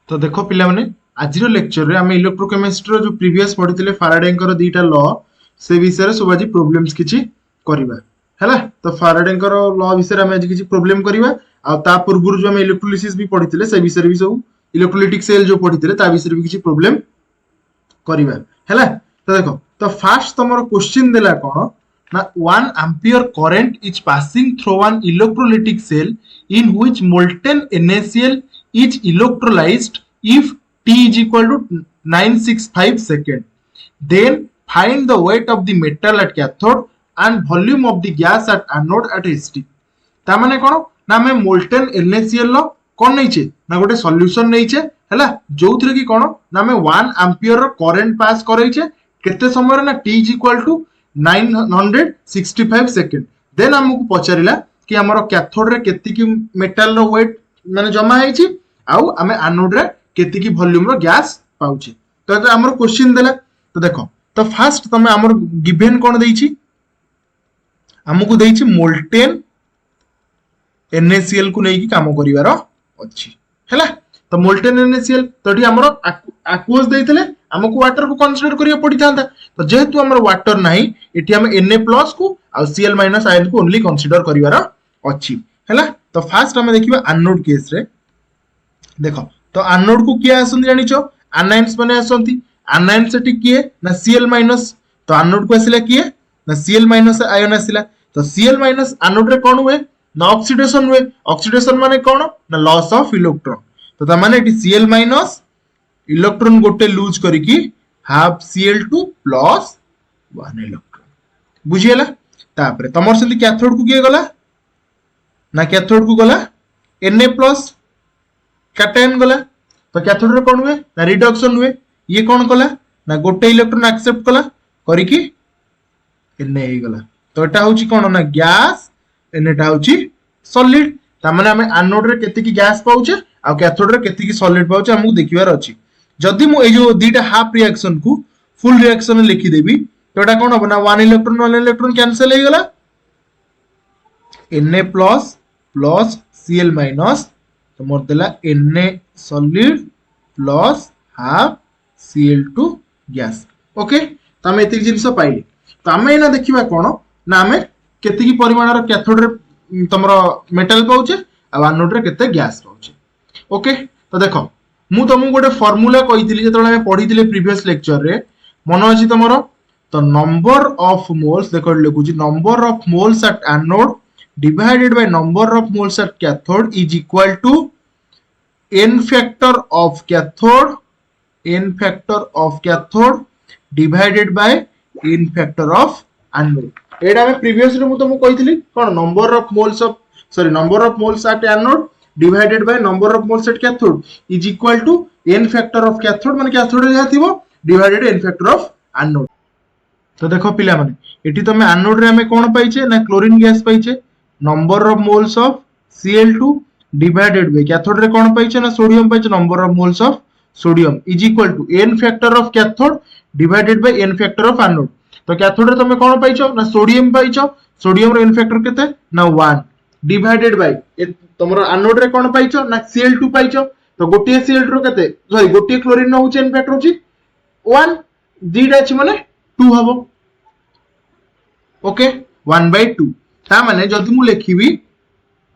तो देखो पिला माने आज लेक्चर रे आम इलेक्ट्रोकेमिस्ट्री जो प्रीवियस पढ़ी फाराडे दीटा लॉ से विषय सब आज प्रोब्लेम्स किछि करबा हैला। तो फाराडे लॉ विषय आम आज किछि प्रोब्लेम करबा आ ता पूर्व जो आम इलेक्ट्रोलिसिस भी पढ़ी से विषय भी सब इलेक्ट्रोलिटिक सेल जो पढ़ी ता विषय भी किछि प्रोब्लेम करबा हैला। तो देखो तो फास्ट तमरो क्वेश्चन देला कोन ना 1 ampere current is passing through an electrolytic cell in which molten NaCl is electrolyzed if t is equal to 965 second. Then find the weight of the metal at cathode and volume of the gas at anode at HT. ता माने कोन ना हमें molten NaCl लो कोन नै छे ना गोटे solution नै छे हैला जोथरे की कोन ना हमें 1 ampere रो करंट पास करै छे केते समय रे ना t is equal to 965 second. Then हमको पचारिला कि हमरो कैथोड रे केति की मेटल रो वेट माने जमा है छी आउ हमें एनोड रे केति की वॉल्यूम रो गैस पाउची। तो हमरो क्वेश्चन देला तो देखो तो फर्स्ट तमे हमरो गिवन कोन देई छी हमको देई छी मोल्टेन NaCl को नै की काम करिवार अछि हैला। तो मोल्टेन NaCl तोडी हमरो एक्वस देइतले हमको वाटर को कंसीडर करिया पड़ी थांता। तो जेहेतु हमर वाटर नाही एठी हम Na+ को आ Cl- आयन को ओनली कंसीडर करिवार अछि हैला। तो फर्स्ट हम देखिबा एनोड केस रे देखो तो एनोड को किया आसंती जानिचो एनायंस माने आसंती एनायंस सेठी किए ना Cl- तो एनोड को आसिला किए ना Cl- आयन आसिला। तो Cl- एनोड रे कोन हुए ना ऑक्सीडेशन हुए। ऑक्सीडेशन माने कोन ना लॉस ऑफ इलेक्ट्रॉन। तो ता माने एठी Cl- इलेक्ट्रॉन गोटे लूज करिकी हाफ Cl2 प्लस 1 इलेक्ट्रॉन बुझियला। तापरे तमर सेंती कैथोड को किए गला ना कैथोड को गला Na+ कैटायन गला। तो कैथोड रे कोन हुए ना रिडक्शन हुए। ये कोन कला ना गोटे इलेक्ट्रॉन एक्सेप्ट कला करिकी Na हे गला। तो एटा होची कोन ना गैस एनेटा होची सॉलिड। ता माने हमें एनोड रे केते की गैस पाउचे आ कैथोड रे केते की सॉलिड पाउचे हमहु देखिबार अछि। जदि मु ए जो दीटा हाफ रिएक्शन को फुल रिएक्शन लिखि देबी तो एटा कोन होबना 1 इलेक्ट्रॉन कैंसिल हे गला Na+ प्लस Cl- तो मोर देला Na solid plus half Cl2 gas. Okay तो हम एतिक जिंस पाइले। तो हमें एना देखिबा कोन ना हमें केते की परिमाण रो कैथोड रे तमरो मेटल पाउचे आ एनोड रे केते गैस पाउचे। ओके तो देखो मु तुमको गोटे फॉर्मूला कहितली जेतले हम पढितले प्रीवियस लेक्चर रे मन अछि तमरो। तो नंबर ऑफ मोल्स देखो लिखुची number of moles at anode divided by number of moles at cathode is equal to n factor of cathode divided by n factor of anode. एडा हम previous रे मु तुमको कहितली कोन number of moles at anode divided by number of moles at cathode is equal to n factor of cathode माने cathode ray थिबो divided n factor of anode। तो देखो पिला माने एठी तमे एनोड रे हमें कोन पाइछे ना क्लोरीन गैस पाइछे number of moles of Cl2 divided by cathode रे कोन पाइछे ना सोडियम पाइछे number of moles of sodium is equal to n factor of cathode divided by n factor of anode. तो कैथोड रे तमे कोन पाइछो ना सोडियम पाइछो सोडियम रे n फैक्टर केते ना 1 डिवाइडेड बाय तमरो एनोड रे कोन पाइछो ना Cl2 पाइछो। तो गोटे Cl2 रो केते सॉरी गोटे क्लोरीन न होचे n फैक्टर होची 1 दीटा अछि माने 2 हबो। ओके 1/2 ता माने जदि मु लिखिबी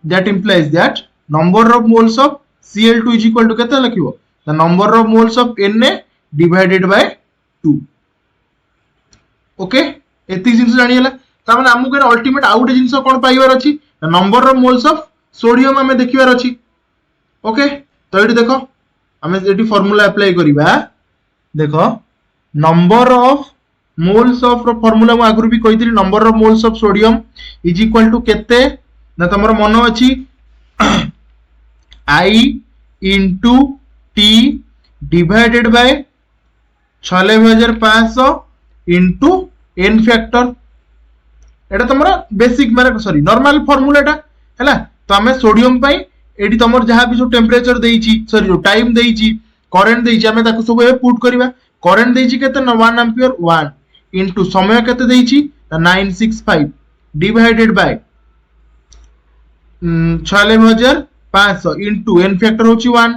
that implies that number of moles of Cl2 is equal to केते लिखिबो the number of moles of Na divided by 2। Okay एति जिंस जानि हला ता माने हमु के अल्टीमेट आउट जिंस कोन पाइबार अछि number of moles of sodium हमें देखिबार अछि। ओके तो एठी देखो हमें एठी फार्मूला अप्लाई करिबा देखो number of moles of formula मु आगुर भी कहितली number of moles of sodium is equal to केते ना तमरो मन अछि I into T divided by 6500 into n factor. एटा तमरो बेसिक माने सॉरी नॉर्मल फार्मूला एटा हैला। तो हमें सोडियम पाई एडी तमर जहां भी जो टेंपरेचर देइची सॉरी जो टाइम देइची करंट देइची हमें ताको सब ए पुट करबा। करंट देइची केते ना 1 एंपियर 1 इनटू समय केते देइची ना 965 divided by 6500 into n factor होची 1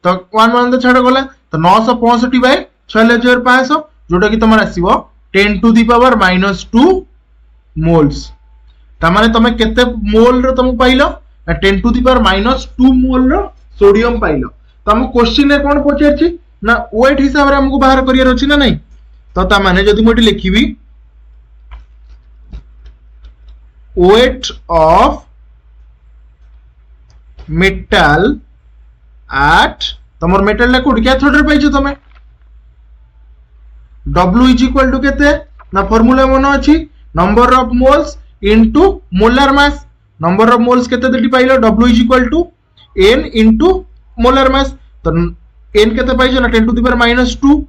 तो 1 1 तो छाड़ गला तो 965 बाय 6500 जोटा कि तुम आसीबो 10 टू द पावर -2 मोल्स। तामाने तमे केते मोल रो तुम पाइलो ना 10 टू द पावर -2 मोल रो सोडियम पाइलो। तो हम क्वेश्चन रे कोन पचारछि ना वेट हिसाब रे हमको बाहर करियर अछि ना नहीं। तो ता माने जदि मोटी लिखिबी weight of metal at तमर मेटल कोड कैथोड रे पाइছো तमे W इज इक्वल टू केते ना फार्मूला मन अछि number of moles into molar mass. Number of moles केते देटी पाइलो W is equal to n into molar mass. तो n केते पाइছো ना 10 to the power -2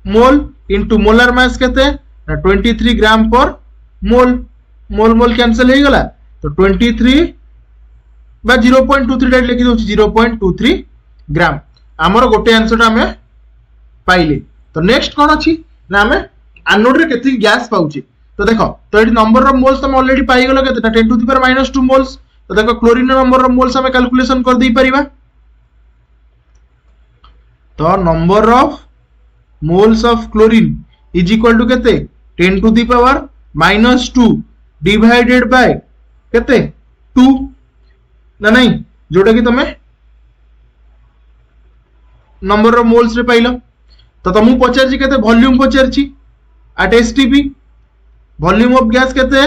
mole into molar mass केते ना 23 ग्राम पर मोल। मोल मोल कैंसिल हो गला तो 23 बा 0.23 डायरेक्ट लिखि दउछि 0.23 ग्राम। हमर गोटे आंसर हमें पाइले। तो नेक्स्ट कोन अछि ना हमें एनोड रे केति गैस पाउछि। तो देखो तो एटी नंबर ऑफ मोल्स हम ऑलरेडी पाई गेलो केते 10 टू द पावर -2 मोल्स। तो देखो क्लोरीन नंबर ऑफ मोल्स हमें कैलकुलेशन कर दै परिबा। तो number of moles of chlorine is equal to केते 10 to the power -2 divided by केते 2 ना नहीं जोटा कि तमे नंबर ऑफ मोल्स रे पाइलो। तो तुमको पचारछि केते वॉल्यूम पचारछि at STP volume of gas केते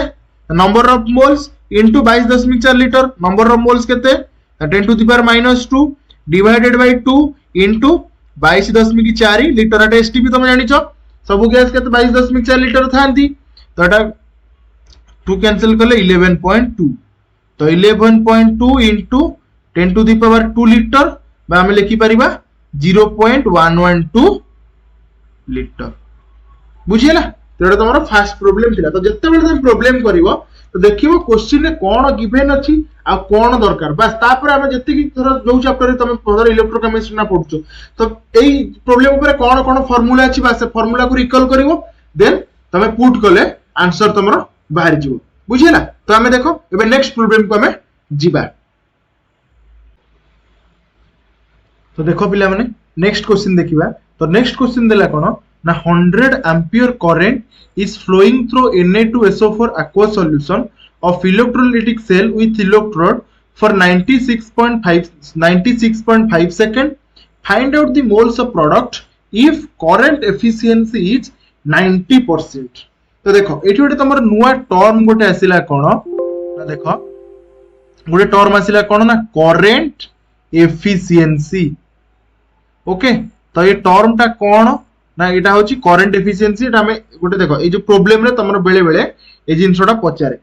number of moles into 22.4 litre. Number of moles केते 10 to the power -2 divided by 2 into 22.4 litre at STP. तुम जानिछो सब गैस केते 22.4 लीटर थांती। तो एटा 2 कैंसिल करले 11.2। तो 11.2 into 10 to the power 2 litre बा हम लिखि परिबा 0.112 लीटर। बुझिला। तो एटा तमरो फर्स्ट प्रॉब्लम थिला। तो जत्ते बेले तुम प्रॉब्लम करिवो तो देखिवो क्वेश्चन रे कोन गिवन अछि आ कोन दरकार बस तापर हम जत्ते कि थोड़ा जो चैप्टर रे तुम फर्दर इलेक्ट्रोकेमिस्ट्री ना पढुछो तो एई प्रॉब्लम ऊपर कोन कोन फार्मूला अछि बस फार्मूला को रिकॉल करिवो देन तमे पुट कले आंसर तमरो बाहर जीवो। बुझिला। तो हमें देखो एबे नेक्स्ट प्रॉब्लम को हमें जीवा। तो देखो पिला माने नेक्स्ट क्वेश्चन देखिबा। तो नेक्स्ट क्वेश्चन देला कोन ना 100 ampere current is flowing through Na2SO4 aqueous solution of electrolytic cell with electrode for 96.5 second. Find out the moles of product if current efficiency is 90%. तो देखो एठी गोटे तमर नुवा टर्म गोटे आसिला कोन ना देखो गोटे टर्म आसिला कोन ना करंट एफिशिएंसी। ओके तो ये टर्म टा कोन ना एटा होची करंट एफिशिएंसी। एटा हमें गोटे देखो ए जो प्रॉब्लम रे तमर बेले बेले ए जिंसोटा पचारे।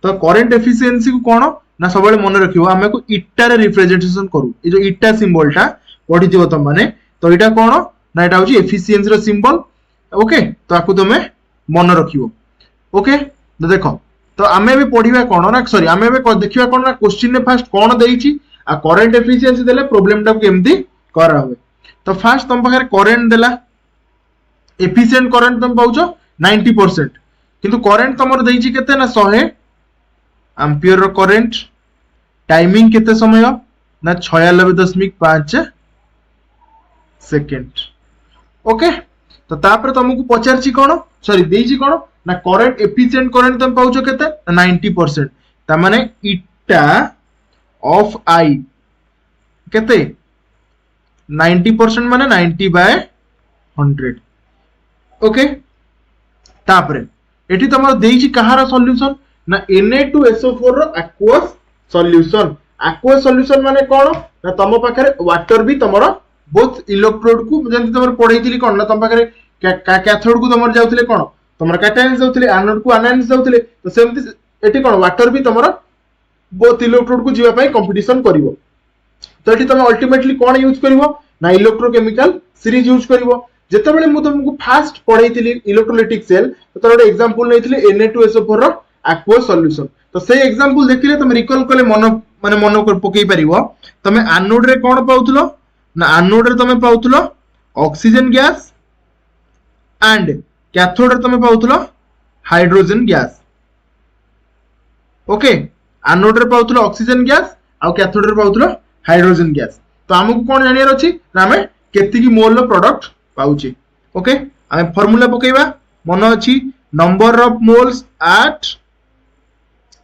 तो करंट एफिशिएंसी को कोन ना सब बेले मन रखिबो हमें को इटा रे रिप्रेजेंटेशन करू। ए जो इटा सिंबल टा पढि दिबो त माने तो एटा कोन ना एटा होची एफिशिएंसी रो सिंबल। ओके तो आकु तमे मन रखिबो। ओके तो देखो तो आमे भी पढिबा कोन ना सॉरी आमे भी देखिबा कोन ना क्वेश्चन ने फर्स्ट कोन देइची आ करंट एफिशिएंसी देले प्रॉब्लम टा केमती करा होवे। तो फर्स्ट तुम पाखरे करंट देला एफिशिएंट करंट तुम पाउछो 90% किंतु करंट तमर देइची केते ना 100 एम्पियर रो करंट टाइमिंग केते समय ना 96.5 सेकंड। ओके तो तापर तुमको पचारची कोन सॉरी देइची कोन ना करंट एफिशिएंट करंट तुम पाउछो केते 90%। ता माने इटा ऑफ आई केते 90% माने 90/100। ओके तापरे एठी तमर देइची कहार सॉल्यूशन ना Na2SO4 रो aqueous सॉल्यूशन। aqueous सॉल्यूशन माने कोन ना तम पाखरे वाटर भी तमरो बोथ इलेक्ट्रोड को जेंति तमर पढैतिली कोन ना तम पाखरे कैथोड को तमर जाउतले कोन तमर कैटायंस जाउतले एनोड को एनायंस जाउतले। तो सेमति एठी कोन वाटर भी तमरो बोथ इलेक्ट्रोड को जीवा पई कंपटीशन करिवो। तो एठी तमे अल्टीमेटली कोन यूज करिवो ना इलेक्ट्रोकेमिकल सीरीज यूज करिवो। जेते बेले मु तुमको फास्ट पढैतिली इलेक्ट्रोलाइटिक सेल तो तोर एग्जांपल नैतिली Na2SO4 रो aqueous सॉल्यूशन। तो से एग्जांपल देखिले तुम रिकॉल कले मन माने मन को पकई परिवो। तमे एनोड रे कोन पाउतलो ना एनोड रे तमे पाउतलो ऑक्सीजन गैस एंड कैथोड रे तमे पाउतलो हाइड्रोजन गैस। ओके एनोड रे पाउतलो ऑक्सीजन गैस आ कैथोड रे पाउतलो हाइड्रोजन गैस। तो आमको कौन जानियार अछि ना हमें केतिकी मोल रो प्रोडक्ट पाउची। ओके हमें फार्मूला पकेइबा मन अछि नंबर ऑफ मोल्स एट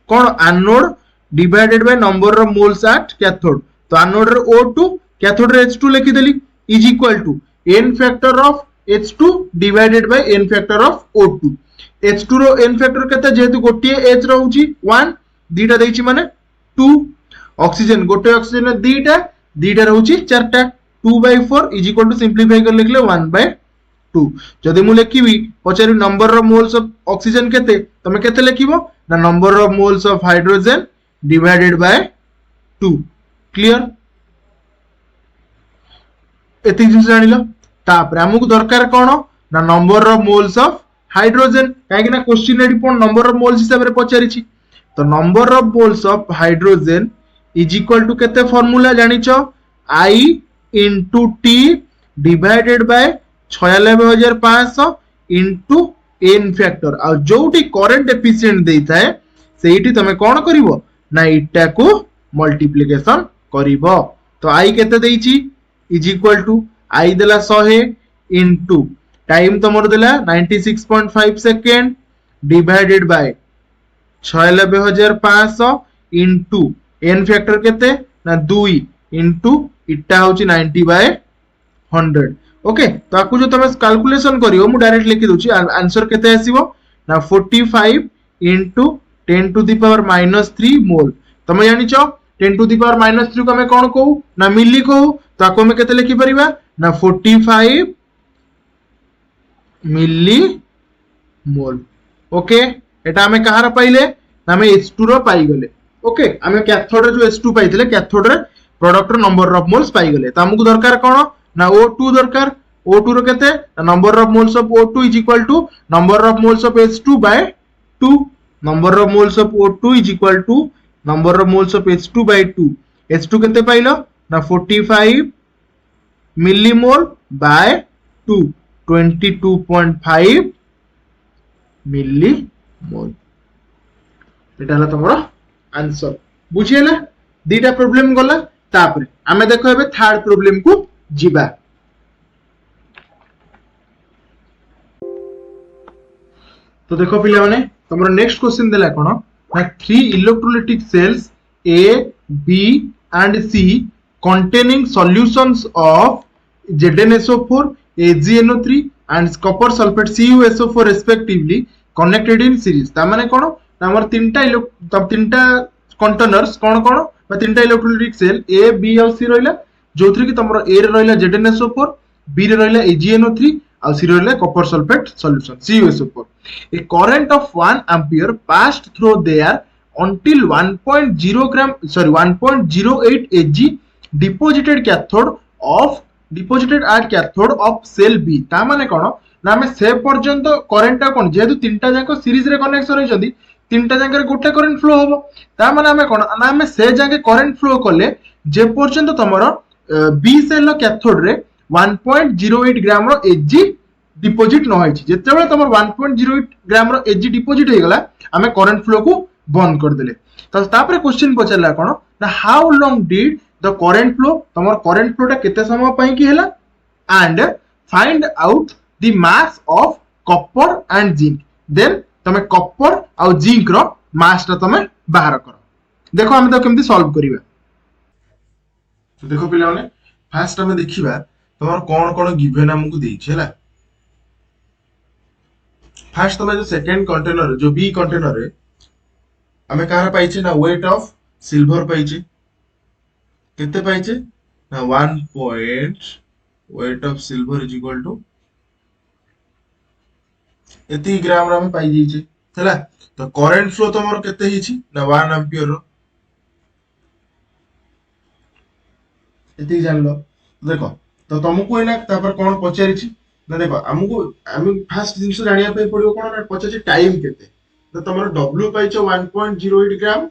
कौन anode divided by number of moles at cathode. तो एनोड रे O2 कैथोड रे H2 लिखि देली is equal to n factor of H2 divided by n factor of O2। H2 रो n फैक्टर केते जेहेतु गोटिए H रहउची 1 दीटा देइची माने 2 ऑक्सीजन गोटे ऑक्सीजन में दीटा दीटा रहउची चारटा 2/4 इज इक्वल टू सिंपलीफाई कर लिखले 1/2। जदि मु लिखिबी पचारि number of moles of oxygen केते तमे केते लिखिबो ना number of moles of hydrogen divided by 2। Clear एति जिंस जानिलो तापर हमकु दरकार कोन ना number of moles of hydrogen काहे कि ना क्वेश्चन एडी कोन नंबर ऑफ मोल्स हिसाब रे पचारिछि। तो number of moles of hydrogen is equal to केते फार्मूला जानिचो I into T divided by 96500 into n factor आ जोटी करंट एफिशिएंट देइथाय सेठी तमे कोन करिवो ना इटा को मल्टीप्लिकेशन करिवो। तो I केते देइची इज इक्वल टू I देला 100 into टाइम तमर देला 96.5 second divided by 96500 into n factor केते ना 2 into इटा होची 90/100। ओके तो आपको जो तुम कैलकुलेशन करियो मु डायरेक्ट लिखि दोची आंसर केते आसीबो ना 45 into 10 to the power -3 मोल। तुम जानिचो 10 to the power -3 को हमें कोन कहू ना मिली कहू। तो आपको हमें केते लिखि परिबा ना 45 मिली मोल। ओके एटा हमें कहार पाइले ना हमें H2 रो पाई गले। ओके हमें कैथोड रे जो H2 पाइथिले कैथोड रे प्रोडक्ट नंबर ऑफ मोल्स पाई गले। तो हमकु दरकार कोन ना O2 दरकार O2 रो केते number of moles of O2 is equal to number of moles of H2 by 2। Number of moles of O2 is equal to number of moles of H2 by 2। H2 केते pilo ना 45 millimole bye 2 22.5 millimole. एटा हला तमरो answer बुझियला दीटा problem गला। तापर आमे देखो एबे third problem को जिबा। तो देखो पिला माने तमरो नेक्स्ट क्वेश्चन देला कोन ना 3 electrolytic cells A B and C containing solutions of ZnSO4 AgNO3 and copper sulfate CuSO4 respectively connected in series। ता माने कोन ना हमर तीनटा कंटेनर्स कोन कोन बा तीनटा इलेक्ट्रोलाइटिक सेल A B और C रहला जोथरे कि तमरो A रे रहला ZnSO4 B रे रहला AgNO3 और C रे रहला copper sulfate solution CuSO4। A current of 1 ampere passed through there until 1.08 Ag deposited at cathode of cell B। ता माने कोन ना हमें से पर्यंत करंट कोन जेहेतु तीनटा जाको सीरीज रे कनेक्शन रहिसंदी तीनटा जाके गोटे करंट फ्लो होबो। ता माने हमें कोन ना हमें से जाके करंट फ्लो करले जे पर्यंत तमरो B cell row cathode ray 1.08 ग्राम रो Ag डिपोजिट न होइछि। जेतेबेले तमर 1.08 ग्राम रो Ag डिपोजिट हे गला हमें करंट फ्लो को बंद कर देले। तो तापर क्वेश्चन पचला कोन ना how long did the current flow तमर करंट फ्लोटा केते समय पई कि हैला and find out the mass of copper and zinc. Then तमे कॉपर और जिंक रो मास ता तमे बाहर करो। देखो हम तो केमती सॉल्व करिवा। तो देखो पिला माने फर्स्ट हमें देखिबा तमर कोन कोन गिवन हमकु देछि हैला। फर्स्ट तमे जो सेकंड कंटेनर जो बी कंटेनर रे हमें कहार पाइछे ना वेट ऑफ सिल्वर पाइछे केते पाइछे ना 1 point weight of silver is equal to एती ग्राम रा में पाई दीछे हैला। तो करंट फ्लो तमरो केते हिची ना 1 एंपियर रो एती जानलो। देखो तो तुमको एना तापर कोन पचारिछि ना देखो हमको हम फर्स्ट जिंस जानिया पे पड़ियो कोन ना पचाछि टाइम केते। तो तमरो W पाइछो 1.08 ग्राम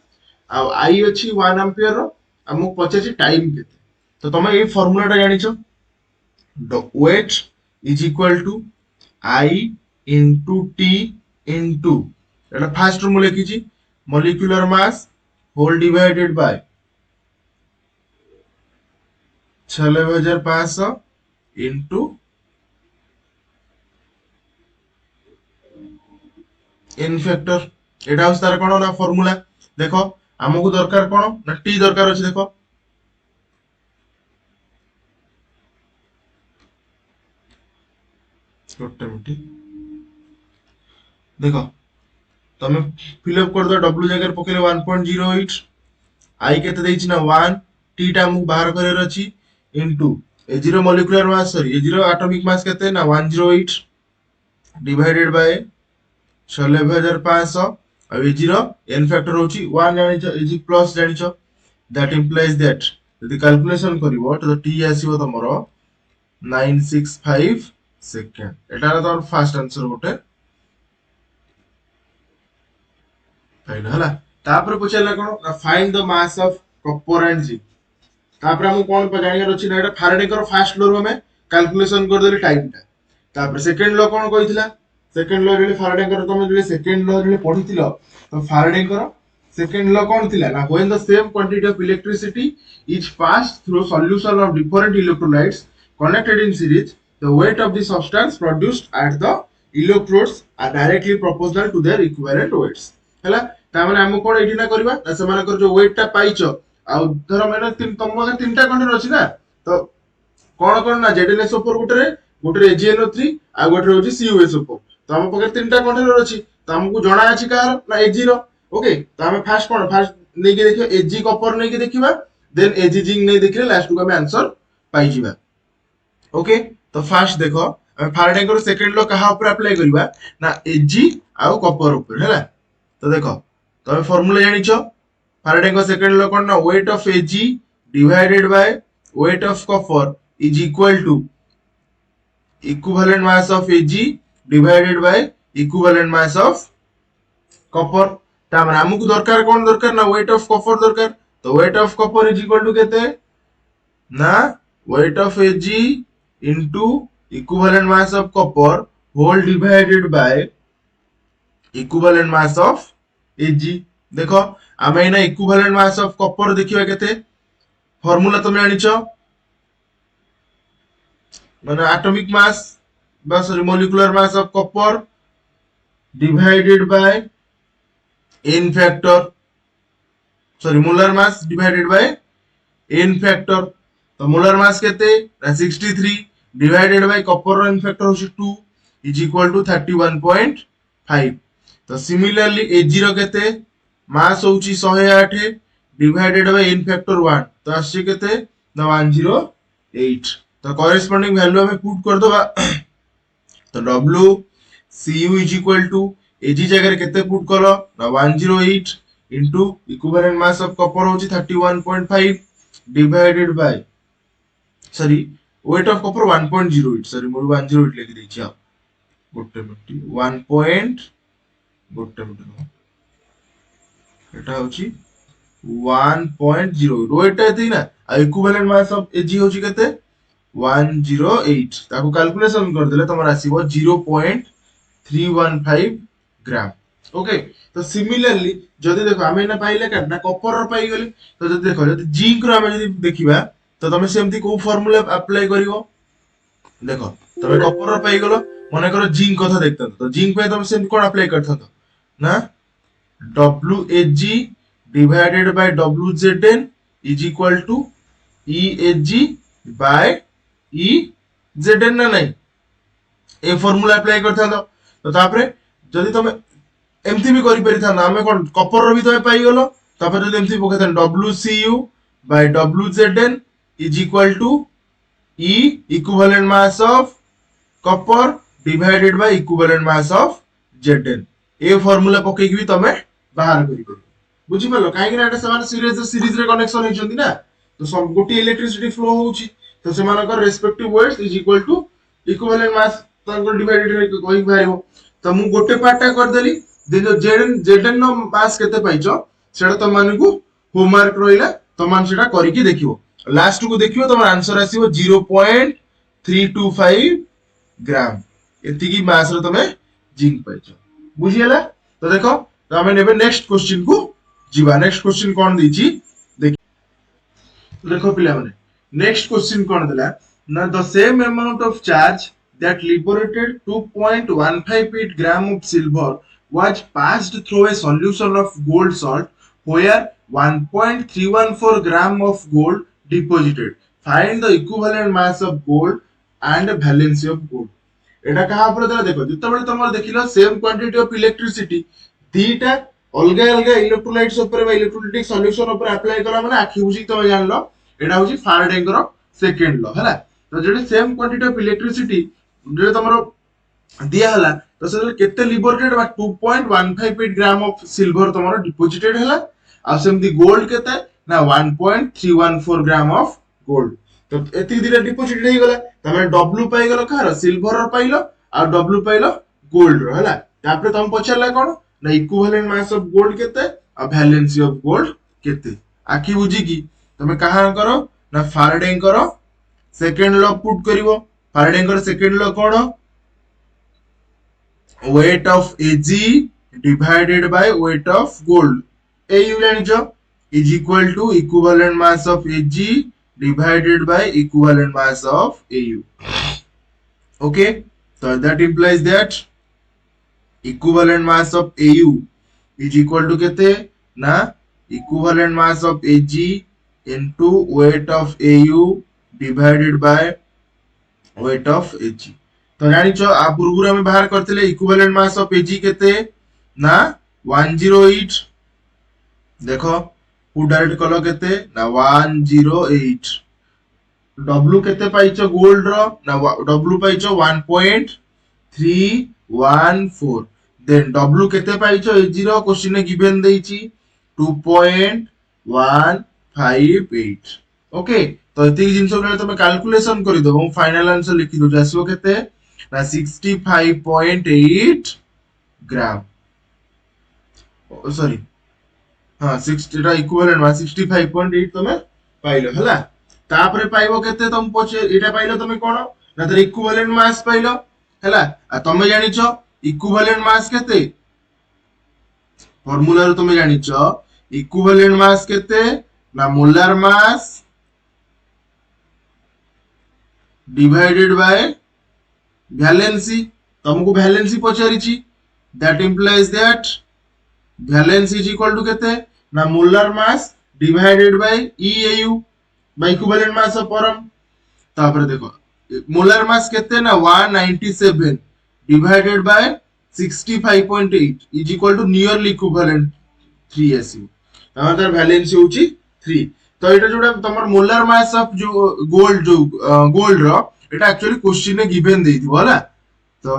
आ I अछि 1 एंपियर रो हमको पचाछि टाइम केते। तो तमे ए फार्मूलाटा जानिछो weight is equal to I into T into एटा फर्स्ट रो लिखिछि molecular mass whole divided by 96,500 into n factor एटा हस तार कोन ना फार्मूला देखो हमकु दरकार कोन ना टी दरकार अछि देखो गोटे मिनिट देखो तमे फिल अप कर दो w जगह पकेले 1.08 आई केते देछि ना 1 टी टा हमकु बाहर करे अछि into a0 molecular mass sorry a0 atomic mass केते ना 108 डिवाइडेड बाय 96,500 और a0 n फैक्टर होछि 1 जानिछो a प्लस जानिछो दैट इंप्लाइज दैट यदि कैलकुलेशन करिवो तो t आसीबो तमरो 965 सेकंड एटा तो फर्स्ट आंसर गोटे फाइन हला तापर पछला कोन find the mass of copper and zinc तापर हम कोन जानियर अछि ना एटा फैराडे कर फर्स्ट लॉ रो में कैलकुलेशन कर देली टाइम टा तापर सेकंड लॉ कोन कहितला सेकंड लॉ रे फैराडे कर तुम जे सेकंड लॉ रे पढितिलो तो फैराडे कर सेकंड लॉ कोन थिला ना when the same quantity of electricity is passed through solution of different electrolytes connected in series the weight of the substance produced at the electrodes are directly proportional to their equivalent weights हला ता माने हम कोन एठी ना करबा ना से माने कर जो वेट टा पाइचो आ धर माने तीन तम के तीनटा कंडीशन अछि ना तो कोन ना ZnSO4 गुटे AgNO3 आ गुटे होछि CuSO4 तो हम पके तीनटा कंडीशन अछि तो हमकु जणा अछि कार ना A0 ओके तो हम फर्स्ट नै के देखियो Ag कॉपर नै के देखिबा देन Ag जिंक नै देखले लास्ट को हम आंसर पाइ जिबा ओके तो फर्स्ट देखो हम फैराडे को सेकंड लॉ कहा ऊपर अप्लाई करबा ना Ag आ कॉपर ऊपर हैला तो देखो तमे फार्मूला जानिछो फैराडे को सेकंड लॉ कोन ना weight of Ag divided by weight of copper is equal to equivalent mass of Ag divided by equivalent mass of copper ता माने हमकु दरकार कोन दरकार ना weight of copper दरकार तो weight of copper is equal to केते ना weight of Ag into equivalent mass of copper whole divided by equivalent mass of Ag देखो आमे ना इक्विवेलेंट मास ऑफ कॉपर देखिबा केते फार्मूला तुम जानिछो माने एटॉमिक मास बा sorry molecular mass of copper divided by n factor sorry molar mass divided by n factor तो molar mass केते 63 divided by copper n factor होछि 2 इज इक्वल टू 31.5 तो similarly A0 केते मास होची 108 divided by n factor 1 तो आसी केते ना 108 तो कॉरेस्पोंडिंग वैल्यू हमें पुट कर दबा तो W Cu is equal to Ag जगह केते पुट करो ना 108 into equivalent mass of copper होची 31.5 divided by sorry weight of copper 1.08 sorry मोर 108 लिखि दै छी गोटे मिनिट 1. गोटे मिनिट एटा होची 1.0 वेट एती ना इक्विवेलेंट मास ऑफ Ag होची केते 108 ताको कैलकुलेशन कर देले तमरा आसीबो 0.315 ग्राम ओके तो सिमिलरली जदी देखो हमें ना पाइले का ना कॉपर रो पाई गेली तो जदी देखो जदी जिंक रो हमें जदी देखिबा तो तमे सेमती को फार्मूला अप्लाई करिवो देखो तमे कॉपर रो पाई गेलो मने करो जिंक कथा देखत तो जिंक पे तमे सेम कोन अप्लाई करथन ना WAG divided by WZN is equal to EAG by EZN ना नहीं ए फार्मूला अप्लाई करथा तो तापरे जदी तमे एमती भी करि परिथा ना हमें कोन कॉपर रो भी तमे पाई गेलो तापर जदी एमती पकेथन WCU by WZN is equal to E equivalent mass of copper divided by equivalent mass of Zn A formula पके भी तमे बाहर करि करि बुझि परलो काहे कि एटा समान सीरीज रे कनेक्शन होइछंती ना तो सब गोटी इलेक्ट्रिसिटी फ्लो होउची तो से मानकर respective weights is equal to equivalent mass तंको डिवाइडेड रे कोइ भाइबो तो मु गोटे पार्टटा कर देली देन Zn नो मास केते पाइछो सेटा त मानकू होमवर्क रोइला तो मान सेटा करि कि देखिवो लास्ट को देखिवो तमर आंसर आसीबो 0.325 ग्राम एति की मास रे तमे जिंक पाइछो बुझियला तो देखो तो हमें नेबे नेक्स्ट क्वेश्चन को जीवा नेक्स्ट क्वेश्चन कोन दैछि देखो पिला माने नेक्स्ट क्वेश्चन कौन दिला ना the same amount of charge that liberated 2.158 gram of silver was passed through a solution of gold salt where 1.314 gram of gold deposited. Find the equivalent mass of gold and valency of gold. এটা কাহা উপরে দেলা দেখো যেতବେଳେ তোমার দেখিলো same quantity of ইলেक्ट्रिसिटी দিটা অলগা অলগা ইলেক্ট্रोलाइट्स উপরে বা ইলেक्ट्रोलाइटिक solution উপরে apply করা মানে আখি বুঝি তুমি জানলো এটা হচ্ছে ফারাডেঙ্গর সেকেন্ড ল ହେଲା তো যেটা সেম কোয়ান্টিটি অফ ইলেक्ट्रिसिटी যেটা তোমার দিয়া ହେଲା তো সেটা কেতে লিবরেটেড বা 2.158 গ্রাম অফ সিলভার তোমার ডিপোজিটেড ହେଲା আর সেমতি গোল্ড কেতে না 1.314 গ্রাম অফ গোল্ড তো এতি দিটা ডিপোজিটেড হই গলা तमें डब्ल्यू पाई गलो कार सिल्वर रो पाइलो आ डब्ल्यू पाइलो गोल्ड रो हला तापर तुम पछरला कोन ना इक्विवेलेंट मास ऑफ गोल्ड केते आ वैलेंसी ऑफ गोल्ड केते आखी बुझी की तमे कहा करो ना फाराडे करो सेकंड लॉ पुट करिवो फाराडे करो सेकंड लॉ कोन weight of Ag divided by weight of gold AU जानिचो is equal to equivalent mass of Ag divided by equivalent mass of Au. Okay, so that implies that equivalent mass of Au is equal to kete na equivalent mass of Ag into weight of Au divided by weight of Ag. तो जानिचो आ पूर्वरु हम बाहर करथिले equivalent mass of Ag केते ना 108 देखो पु direct कलो केते ना 108 W केते पाइचो गोल्ड रो ना W पाइचो 1.314 देन W केते पाइचो Ag रो क्वेश्चन ने गिवन देइची 2.158 ओके तो एति जिंसो गले तमे कैलकुलेशन करि दबो फाइनल आंसर लिखि दो जासो केते ना 65.8 ग्राम सॉरी हाँ 60 रा इक्विवेलेंट मास 65.8 तमे पाइलो हला तापरे पाइबो केते तम पछे एटा पाइलो तमे कोन ना तर इक्विवेलेंट मास पाइलो हला आ तमे जानिचो इक्विवेलेंट मास केते फार्मूला रो तमे जानिचो इक्विवेलेंट मास केते ना molar mass divided by valency तुमको वैलेंसी पछारिची that implies that valency is equal to केते ना molar mass divided by EAU by equivalent mass of परम तापर देखो मोलार मास केते ना 197 divided by 65.8 is equal to nearly equivalent 3 एसयू तापर वैलेंसी होची 3 तो एटा जोडा तमर मोलार मास ऑफ जो गोल्ड रो एटा एक्चुअली क्वेश्चन ने गिवन देइथिबो हला तो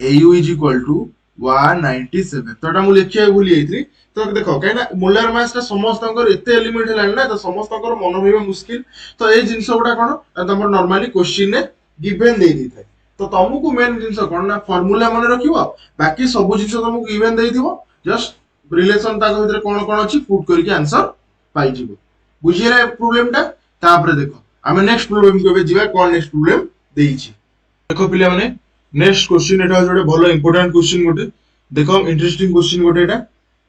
AU इज इक्वल टू 197 तो एटा मु लिखिया भूली जाइत्री तो देखो कहिना मोलार मास का समस्तंकर एते एलिमेंट हलान ना तो समस्तंकर मन होइबा मुश्किल तो ए जिंस गुडा कोन तमर नॉर्मली क्वेश्चन ने गिवन देइ दिथाय तो तुमको मेन जिंस कोन ना फार्मूला मन रखिबो बाकी सब जिंस तुमको गिवन देइ दिबो जस्ट रिलेशन ताको भीतर कोन कोन अछि पुट करके आंसर पाइ जिवो बुझिरा प्रॉब्लम ता तापर देखो हमें नेक्स्ट प्रॉब्लम को जिबा कोन नेक्स्ट प्रॉब्लम देइछि देखो पिला माने नेक्स्ट क्वेश्चन एटा जोडे भलो इंपोर्टेंट क्वेश्चन गोटे देखो इंटरेस्टिंग क्वेश्चन गोटे एटा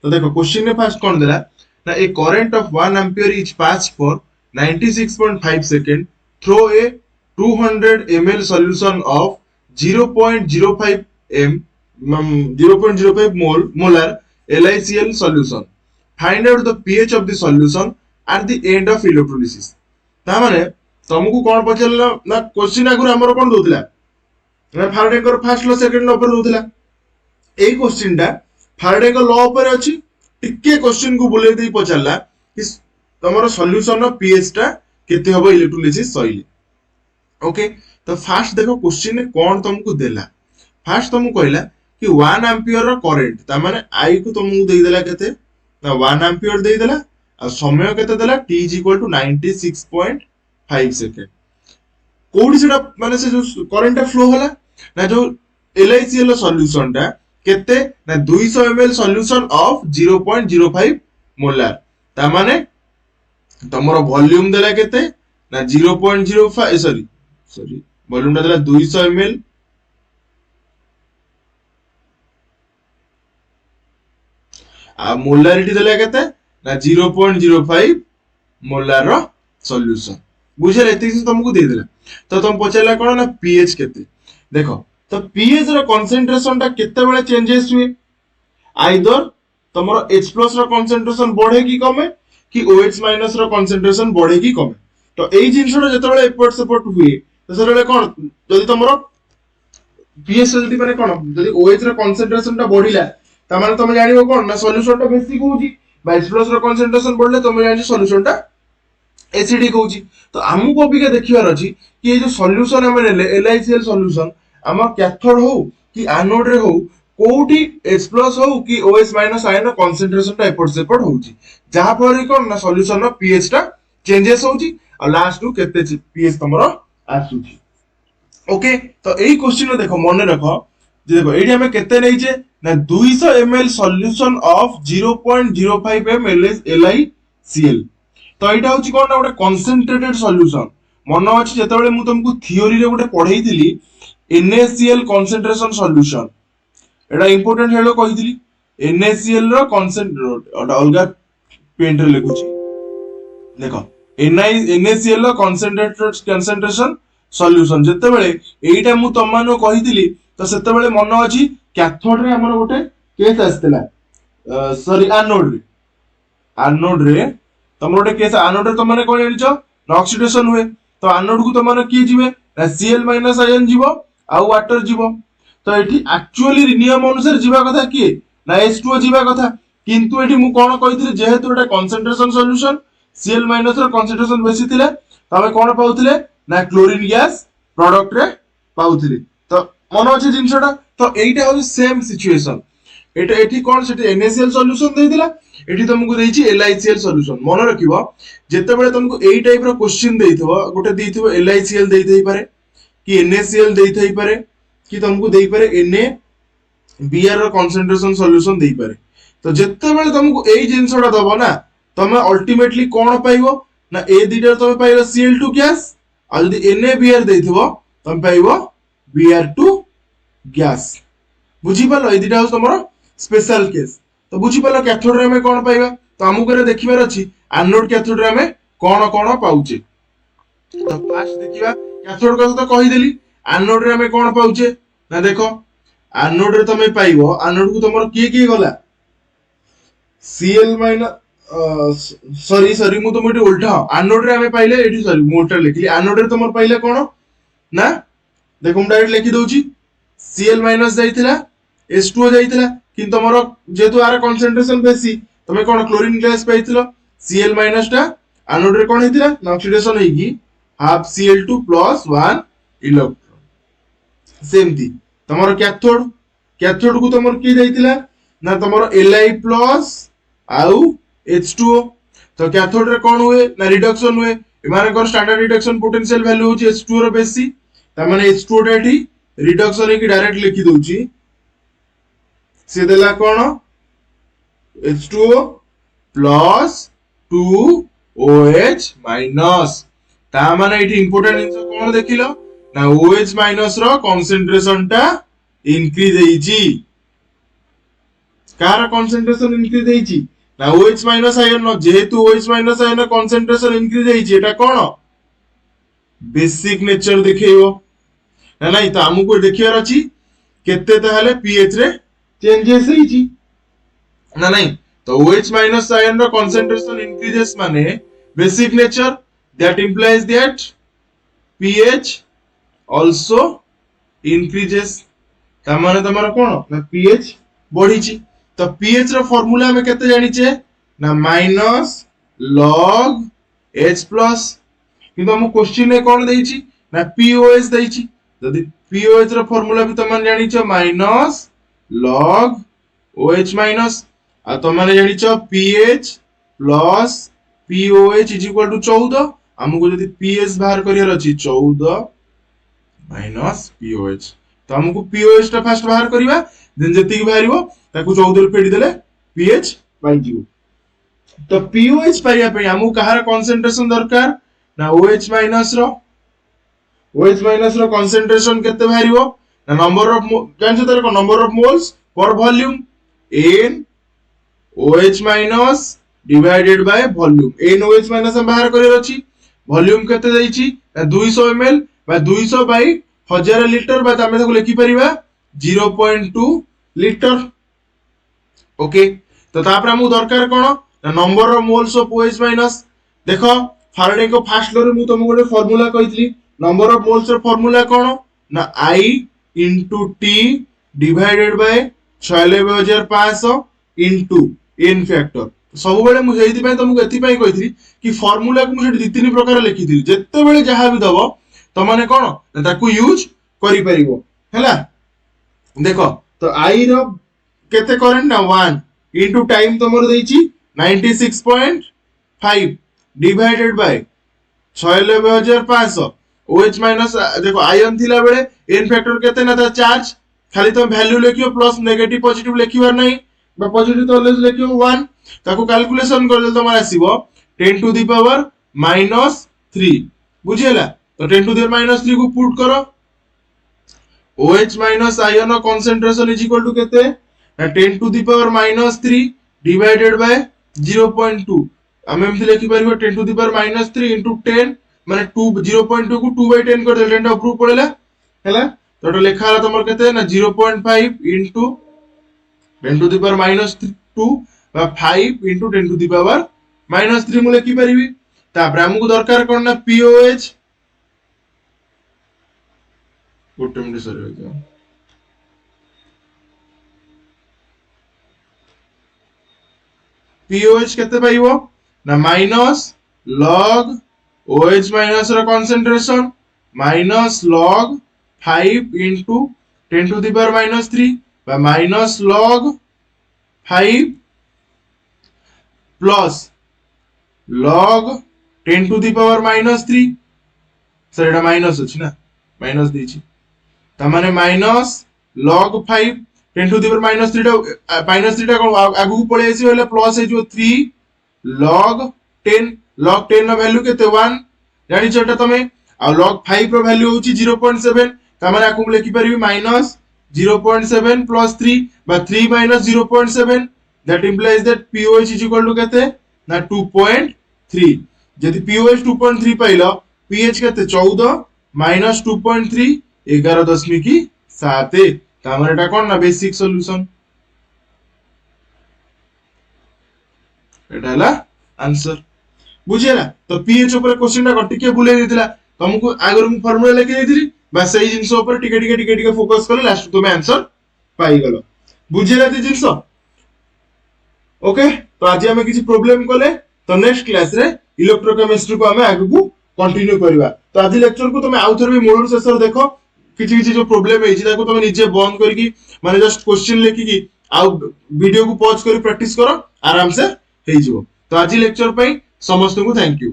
तो देखो क्वेश्चन ने फर्स्ट कोन देला ना a current of 1 ampere is pass for 96.5 second through a 200 ml solution of 0.05 m 0.05 molar LiCl solution find out the pH of the solution at the end of electrolysis ता माने तुमको कोन पचलला ना question आगुर हमर कोन दोतला ना फाराडे कर फर्स्ट लॉ सेकंड लॉ पर दोतला ए question टा फाराडे का लॉ पर अछि टिके क्वेश्चन को बुले देई पचलला कि तमरो सॉल्यूशन ऑफ पीएच टा केते होबो इलेक्ट्रोलिसिस सइले ओके तो फर्स्ट देखो क्वेश्चन ने कोन तुमको देला फर्स्ट तुमको कहला कि 1 एम्पियर रो करंट ता माने आई को तुमको देई देला केते ना 1 एम्पियर देई देला आ समय केते देला t = 96.5 सेकंड कोडी सेटा माने से जो करंट फ्लो होला ना जो LiCl सॉल्यूशन टा केते ना 200 ml सॉल्यूशन ऑफ 0.05 मोलार ता माने तमरो वॉल्यूम देला केते ना 0.05 सॉरी वॉल्यूम टा देला 200 ml आ मोलारिटी देला केते ना 0.05 मोलार रो सॉल्यूशन बुझे एति तुमको दे देला तो तुम पचारला कोन ना पीएच केते देखो तो पीएच रो कंसंट्रेशन टा केते बेले चेंजेस हुए आइदर तमरो H+ रो कंसंट्रेशन बढ़े कि कमे कि OH- रो कंसंट्रेशन बढ़े कि कमे तो एई जिंसटा जते बेले एपोर्ट सपोर्ट हुए तो से बेले कोन जदी तमरो पीएच जदी माने कोन जदी OH रो कंसंट्रेशन टा बढ़िला त माने तुम जानिबो कोन ना सॉल्यूशन टा बेसी होउची H+ रो कंसंट्रेशन बढ़ले तुम जानि सॉल्यूशन टा एसिडिक होउची तो हमको अबिका देखिबार अछि कि ए जो सॉल्यूशन हम नेले LiCl सॉल्यूशन हम कैथोड हो कि एनोड रे हो कोठी H+ हो कि OH- आयन कंसंट्रेशन टा एपोर्ट सेपोर्ट होउची जहा पर कोन ना सॉल्यूशन रो पीएच टा चेंजेस होउची और लास्ट टू केते पीएच तमरो आसुची ओके तो एई क्वेश्चन देखो मने रखो जे देखो एडी हमें केते नै जे ना 200 ml solution of 0.05 ml LiCl तो एटा होची कोन ना गोटे कंसंट्रेटेड सॉल्यूशन मन अछि जते बेले मु तुमको थ्योरी रे गोटे पढैतिली NaCl कंसंट्रेशन सॉल्यूशन एटा इंपोर्टेंट हेलो कहितिली NaCl रो कंसंट्रेट ओटा अलगा पेंट रे लिखुची देखो NaCl रो कंसंट्रेशन सॉल्यूशन जते बेले एटा मु तम मानो कहितिली तो सेते बेले मन अछि कैथोड रे हमर गोटे केस आस्तेला सॉरी एनोड रे तमर गोटे केस एनोड रे तमने कोन जानिचो ऑक्सीडेशन हुए तो एनोड को तमने की जिवे ना Cl- आयन जीवो आ वाटर जीवो तो एठी एक्चुअली नियम अनुसार जीवा कथा की ना H2O जीवा कथा किंतु एठी मु कोन कहिथिले जेहेतु एटा कंसंट्रेशन सॉल्यूशन Cl- रो कंसंट्रेशन बेसी थिले तमे कोन पाउथिले ना क्लोरीन गैस प्रोडक्ट रे पाउथिले तो मन अछि जिंसटा तो एइटा हो सेम सिचुएशन एटा एठी कोन सेठी NaCl सॉल्यूशन देइ दिला एठी तुमको देइछि LiCl सॉल्यूशन मन रखिबो जेते बेले तुमको एई टाइप रो क्वेश्चन देइथबो गोटे देइथबो LiCl देइ देइ पारे कि NaCl देइ देइ पारे कि तुमको देइ पारे NaBr रो कंसंट्रेशन सॉल्यूशन देइ पारे तो जेते बेले तुमको एई जिंसटा दबो ना तमे अल्टीमेटली कोन पाइबो ना ए दिटर तमे पाइबो Cl2 गैस आ जदी NaBr देइथबो तमे पाइबो Br2 गैस बुझी पालो ए दिटा हो तमरो स्पेशल केस तो बुझी पालो कैथोड रे हमें कोन पाइबा तो हमको रे देखिबार अछि एनोड कैथोड रे हमें कोन कोन पाउचे तो फास्ट देखिबा कैथोड का तो कहि देली एनोड रे हमें कोन पाउचे ना देखो एनोड रे तमे पाइबो एनोड को तमरो की गला Cl- सॉरी मु तो मोटी उल्टा एनोड रे हमें पाइले एठी सॉरी मु उल्टा लिखली एनोड रे तमरो पाइले कोन ना देखो हम डायरेक्ट लिखि दउची Cl- जाइथिला H2O जाइथिला किंतु तमरो जेतु आर कंसंट्रेशन बेसी तमे कोन क्लोरीन गैस पाइथिलो Cl- टा एनोड रे कोन हेतिला ना ऑक्सीडेशन होइकी हाफ Cl2 + 1 इलेक्ट्रॉन सेमती तमरो कैथोड को तमरो की जाइथिला ना तमरो Li+ आउ H2O तो कैथोड रे कोन हुए ना रिडक्शन हुए एमाने को स्टैंडर्ड रिडक्शन पोटेंशियल वैल्यू होची H2O रो बेसी त माने H2O टा एठी रिडक्शन की डायरेक्ट लिखि दउची से देला कोन H2O + 2OH- ता माने एठी इंपोर्टेंट इनसो कोन देखिलो ना OH- रो कंसंट्रेशन टा इंक्रीज हेइची कार कंसंट्रेशन इंक्रीज हेइची ना OH- आयन न जेहेतु OH- आयन कंसंट्रेशन इंक्रीज हेइची एटा कोन बेसिक नेचर देखैबो ना नहीं तो हमको देखियार अछि केते ताहले पीएच रे चेंजेस हेइची ना नहीं तो OH- आयन रो कंसंट्रेशन इंक्रीजेस माने basic nature that implies that pH also increases ता माने तमरो कोन ना pH बढ़ीची तो pH रो फार्मूला हमें केते जानि छे ना -log H+ किंतु हम क्वेश्चन में कोन देइची ना POH देइची जदी POH रो फार्मूला भी तमन जानि छ -log OH- आ तमने जानि छ pH + POH = 14 हमको जदी pH बाहर करियर अछि 14 - POH तो हमको POH टा फर्स्ट बाहर करिवा देन जति की बाहरिबो ताकू 14 रे फेडी देले pH बाइ जिवो तो POH पाइया पे हमको कहार कंसंट्रेशन दरकार ना OH- रो OH- रो कंसंट्रेशन केते बाहरिबो ना नंबर ऑफ जान छ तार को number of moles per volume n OH- divided by volume n OH- हम बाहर करियर अछि वॉल्यूम केते देइची 200 ml बा 200 बाई 1000 लीटर बा तमे ताको लिखि परिबा 0.2 लीटर। ओके तो तापर हमु दरकार कोन number of moles of OH minus. देखो फाराडे को फर्स्ट लॉ रे मु तुमको गोटे फार्मूला कहितली नंबर ऑफ मोल्स रो फार्मूला कोन ना I into T divided by 96500 into n factor. सब बेले मु हेति पय तुमको एति पय कहितली कि फार्मूला को मु सेठी दि तीन प्रकार लिखितली जत्ते बेले जहां भी दबो त माने कोन ताकू यूज करि परिबो हैला। देखो तो I रो केते करंट ना 1 into टाइम तमरो देइची 96.5 डिवाइडेड बाय 96500 OH माइनस। देखो आयन थिला बेले n फैक्टर केते ना था चार्ज खाली तुम वैल्यू लिखियो प्लस नेगेटिव पॉजिटिव लिखिबार नहीं बा पॉजिटिव तो ऑलवेज लिखियो 1 ताको कैलकुलेशन कर देल तमरा आसीबो 10 टू द पावर -3 बुझियला। तो 10 टू द पावर -3 को पुट करो OH minus ion concentration is equal to केते 10 to the power -3 divided by 0.2 हम एमथि लिखि परिबो 10 टू द पावर -3 into 10 माने 2 0.2 को 2/10 कर देल 10 टा ऊपर पड़ेला हैला। तो एटा लेखा हला तमर केते ना 0.5 into 10 टू द पावर -2 बा 5 into 10 टू द पावर -3 मु लिखि परिबी। तापर हमकु दरकार कोन ना POH गोटे मिनिट सर हो जाओ POH केते पाइबो ना minus log OH minus rho concentration minus log 5 into 10 to the power -3 बा minus log 5 plus log 10 to the power -3 sir Etah minus अछि ना माइनस देछि त माने minus log 5 10 to the power -3 टा कोन आगु पळे आसी होले प्लस हे जो 3 log 10 नो वैल्यू केते 1 जानि छटा तमे आ log 5 रो वैल्यू होची 0.7 त माने आकु लिखि परिबी माइनस 0.7 प्लस 3 बा 3 minus 0.7 that implies that POH is equal to केते ना 2.3 यदि POH 2.3 पाइलो pH केते 14 minus 2.3 11.7 तामरे एटा कोन ना बेसिक सॉल्यूशन एटा हला आंसर बुझियला। तो pH ऊपर क्वेश्चन टा टिके बुले दिथिला तुमको आगर मु फार्मूला लेके देथिली बस सही जिंस ऊपर टिके फोकस करले लास्ट तुमे आंसर पाई गलो बुझियला ते जिंस। ओके तो आज हम किछि प्रॉब्लम कोले तो नेक्स्ट क्लास रे इलेक्ट्रोकेमिस्ट्री को हमें आगु को कंटिन्यू करबा। तो आज लेक्चर को तुमे आउथर भी मोड सेसर देखो किछि जो प्रॉब्लम है ताको तुमे निजे बंद करके माने जस्ट क्वेश्चन लेखि की आ वीडियो को पॉज करी प्रैक्टिस करो आराम से हे जिवो। तो आज लेक्चर पई समस्त को थैंक यू।